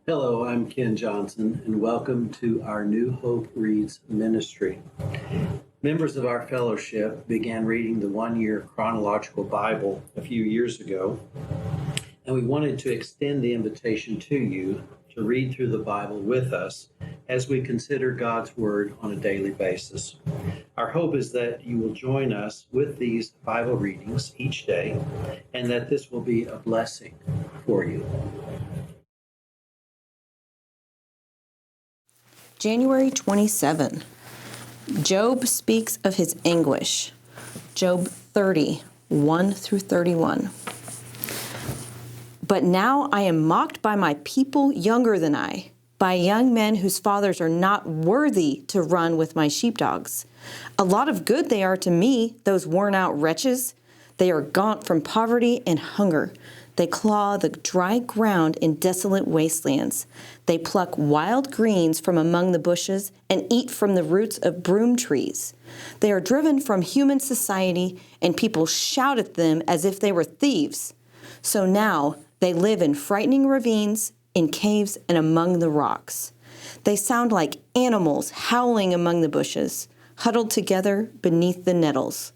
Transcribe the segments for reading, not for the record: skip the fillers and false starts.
Hello, I'm Ken Johnson, and welcome to our New Hope Reads ministry. Members of our fellowship began reading the one-year Chronological Bible a few years ago, and we wanted to extend the invitation to you to read through the Bible with us as we consider God's Word on a daily basis. Our hope is that you will join us with these Bible readings each day, and that this will be a blessing for you. January 27. Job speaks of his anguish. Job 30, 1 through 31. But now I am mocked by my people younger than I, by young men whose fathers are not worthy to run with my sheepdogs. A lot of good they are to me, those worn-out wretches. They are gaunt from poverty and hunger. They claw the dry ground in desolate wastelands. They pluck wild greens from among the bushes and eat from the roots of broom trees. They are driven from human society, and people shout at them as if they were thieves. So now they live in frightening ravines, in caves, and among the rocks. They sound like animals howling among the bushes, huddled together beneath the nettles.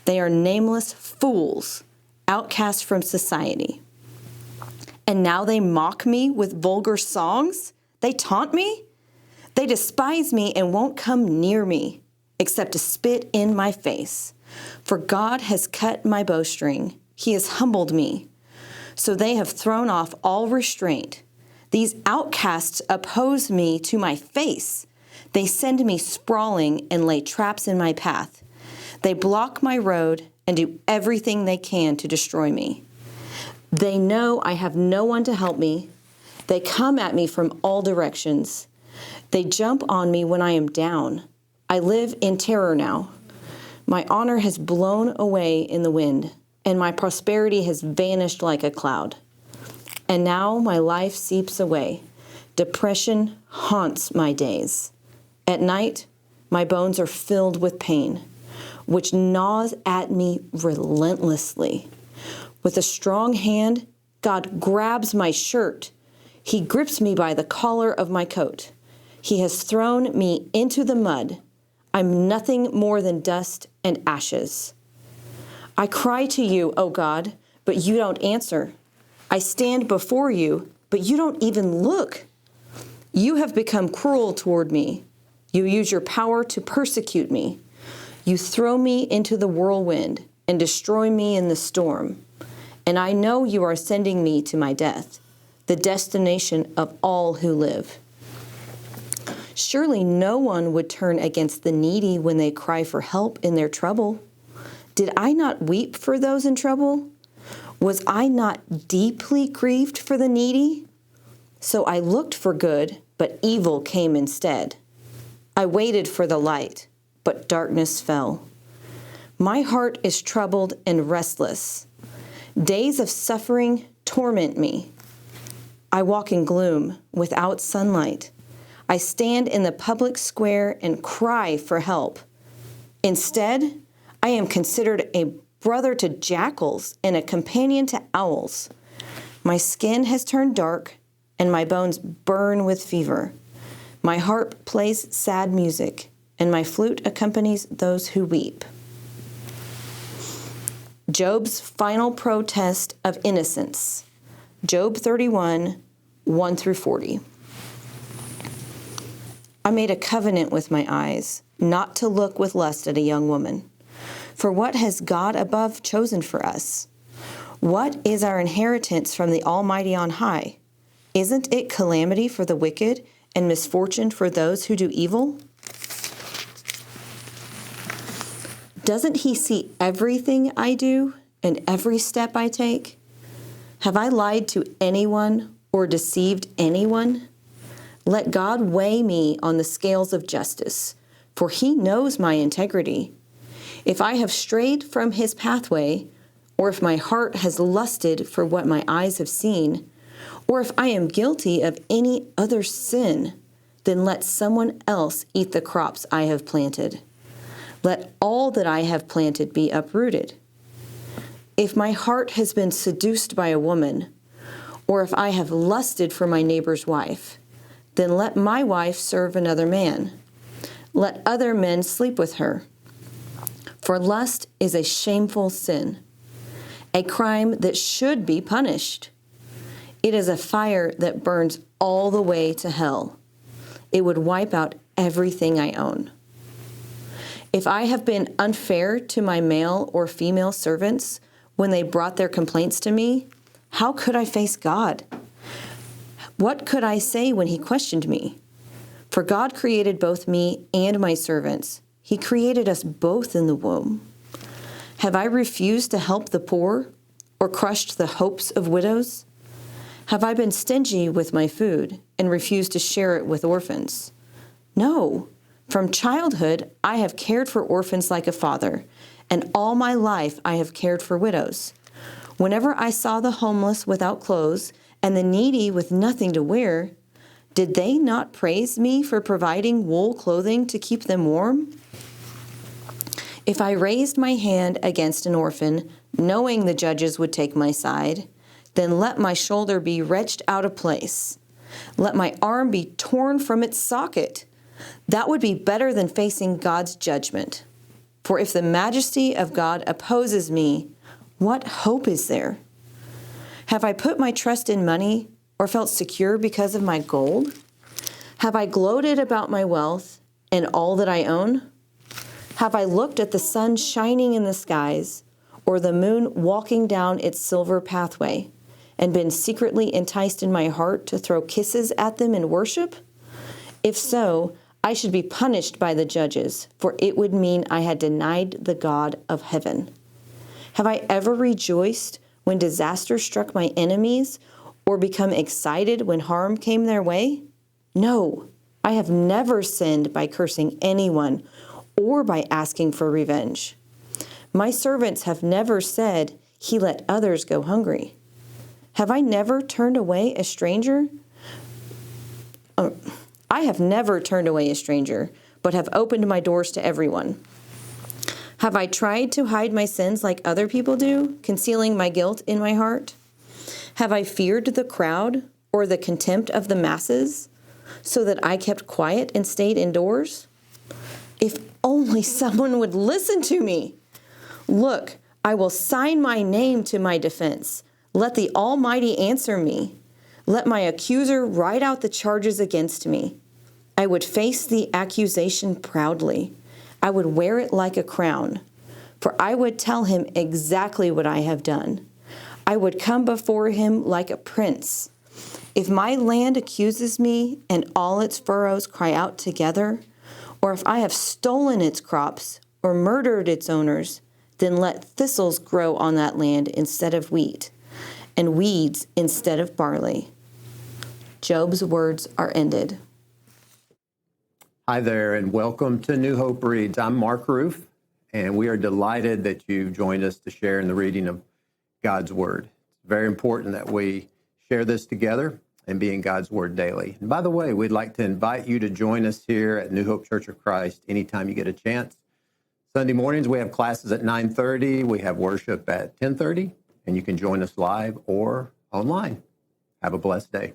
They are nameless fools, outcast from society. And now they mock me with vulgar songs? They taunt me? They despise me and won't come near me, except to spit in my face. For God has cut my bowstring. He has humbled me. So they have thrown off all restraint. These outcasts oppose me to my face. They send me sprawling and lay traps in my path. They block my road and do everything they can to destroy me. They know I have no one to help me. They come at me from all directions. They jump on me when I am down. I live in terror now. My honor has blown away in the wind, and my prosperity has vanished like a cloud. And now my life seeps away. Depression haunts my days. At night, my bones are filled with pain, which gnaws at me relentlessly. With a strong hand, God grabs my shirt. He grips me by the collar of my coat. He has thrown me into the mud. I'm nothing more than dust and ashes. I cry to you, O God, but you don't answer. I stand before you, but you don't even look. You have become cruel toward me. You use your power to persecute me. You throw me into the whirlwind and destroy me in the storm. And I know you are sending me to my death, the destination of all who live. Surely no one would turn against the needy when they cry for help in their trouble. Did I not weep for those in trouble? Was I not deeply grieved for the needy? So I looked for good, but evil came instead. I waited for the light, but darkness fell. My heart is troubled and restless. Days of suffering torment me. I walk in gloom without sunlight. I stand in the public square and cry for help. Instead, I am considered a brother to jackals and a companion to owls. My skin has turned dark, and my bones burn with fever. My harp plays sad music, and my flute accompanies those who weep. Job's final protest of innocence. Job 31, 1 through 40. I made a covenant with my eyes, not to look with lust at a young woman. For what has God above chosen for us? What is our inheritance from the Almighty on high? Isn't it calamity for the wicked and misfortune for those who do evil? Doesn't he see everything I do and every step I take? Have I lied to anyone or deceived anyone? Let God weigh me on the scales of justice, for he knows my integrity. If I have strayed from his pathway, or if my heart has lusted for what my eyes have seen, or if I am guilty of any other sin, then let someone else eat the crops I have planted. Let all that I have planted be uprooted. If my heart has been seduced by a woman, Or if I have lusted for my neighbor's wife, then let my wife serve another man. Let other men sleep with her. For lust is a shameful sin, a crime that should be punished. It is a fire that burns all the way to hell. It would wipe out everything I own. If I have been unfair to my male or female servants when they brought their complaints to me, how could I face God? What could I say when he questioned me? For God created both me and my servants. He created us both in the womb. Have I refused to help the poor or crushed the hopes of widows? Have I been stingy with my food and refused to share it with orphans? No. From childhood, I have cared for orphans like a father, and all my life I have cared for widows. Whenever I saw the homeless without clothes and the needy with nothing to wear, did they not praise me for providing wool clothing to keep them warm? If I raised my hand against an orphan, knowing the judges would take my side, then let my shoulder be wrenched out of place. Let my arm be torn from its socket. That would be better than facing God's judgment. For if the majesty of God opposes me, what hope is there? Have I put my trust in money or felt secure because of my gold? Have I gloated about my wealth and all that I own? Have I looked at the sun shining in the skies or the moon walking down its silver pathway and been secretly enticed in my heart to throw kisses at them in worship? If so, I should be punished by the judges, for it would mean I had denied the God of heaven. Have I ever rejoiced when disaster struck my enemies or become excited when harm came their way? No, I have never sinned by cursing anyone or by asking for revenge. My servants have never said, "He let others go hungry." Have I never turned away a stranger? I have never turned away a stranger, but have opened my doors to everyone. Have I tried to hide my sins like other people do, concealing my guilt in my heart? Have I feared the crowd or the contempt of the masses, so that I kept quiet and stayed indoors? If only someone would listen to me! Look, I will sign my name to my defense. Let the Almighty answer me. Let my accuser write out the charges against me. I would face the accusation proudly. I would wear it like a crown, for I would tell him exactly what I have done. I would come before him like a prince. If my land accuses me and all its furrows cry out together, or if I have stolen its crops or murdered its owners, then let thistles grow on that land instead of wheat, and weeds instead of barley. Job's words are ended. Hi there, and welcome to New Hope Reads. I'm Mark Ruff, and we are delighted that you've joined us to share in the reading of God's Word. It's very important that we share this together and be in God's Word daily. And by the way, we'd like to invite you to join us here at New Hope Church of Christ anytime you get a chance. Sunday mornings, we have classes at 9:30. We have worship at 10:30, and you can join us live or online. Have a blessed day.